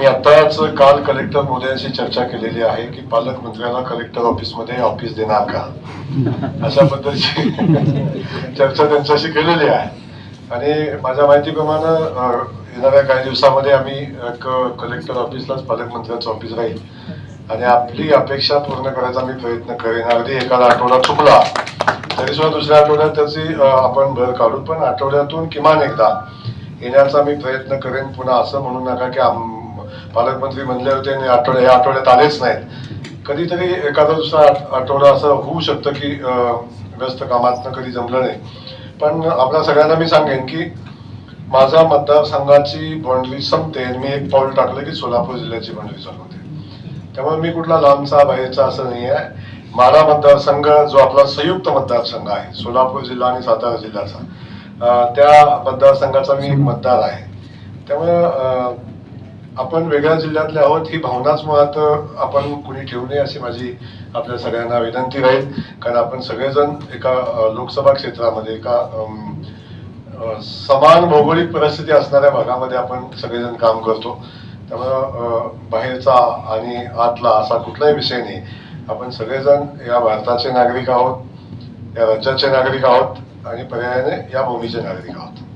मी आताच काल कलेक्टर महोदयांशी चर्चा केलेली आहे की पालकमंत्र्यांना कलेक्टर ऑफिसमध्ये ऑफिस देणार का, अशा पद्धतीची चर्चा त्यांच्याशी केलेली आहे. आणि माझ्या माहितीप्रमाणे येणाऱ्या काही दिवसामध्ये आम्ही एक कलेक्टर ऑफिसलाच पालकमंत्र्यांचं ऑफिस राहील आणि आपली अपेक्षा पूर्ण करायचा मी प्रयत्न करेन. अगदी एखादा आठवडा चुकला तरी सुद्धा दुसऱ्या आठवड्यात त्याची आपण भर काढू, पण आठवड्यातून किमान एकदा येण्याचा मी प्रयत्न करेन. पुन्हा असं म्हणू नका की पालकमंत्री म्हणले होते आणि या आठवड्यात आलेच नाहीत. कधीतरी एखादा दुसरा आठवडा असं होऊ शकतं की व्यस्त कामातनं कधी जमलं नाही. पण आपल्या सगळ्यांना मी सांगेन की माझा मतदारसंघाची बाउंड्री संपते आणि मी एक पाऊल टाकलं की सोलापूर जिल्ह्याची बाउंड्री चालू होते. त्यामुळे मी कुठला लांबचा बाहेरचा असं नाही आहे. माढा मतदारसंघ जो आपला संयुक्त मतदारसंघ आहे सोलापूर जिल्हा आणि सातारा जिल्ह्याचा, त्या मतदारसंघाचा मी एक मतदार आहे. त्यामुळे आपण वेगळ्या जिल्ह्यातले आहोत ही भावनाच मुळात आपण कुणी ठेवू नये अशी माझी आपल्या सगळ्यांना विनंती राहील. कारण आपण सगळेजण एका लोकसभा क्षेत्रामध्ये एका समान भौगोलिक परिस्थिती असणाऱ्या भागामध्ये आपण सगळेजण काम करतो. त्यामुळं बाहेरचा आणि आतला असा कुठलाही विषय नाही. आपण सगळेजण या भारताचे नागरिक आहोत, या राज्याचे नागरिक आहोत आणि पर्यायाने या भूमीचे नागरिक आहोत.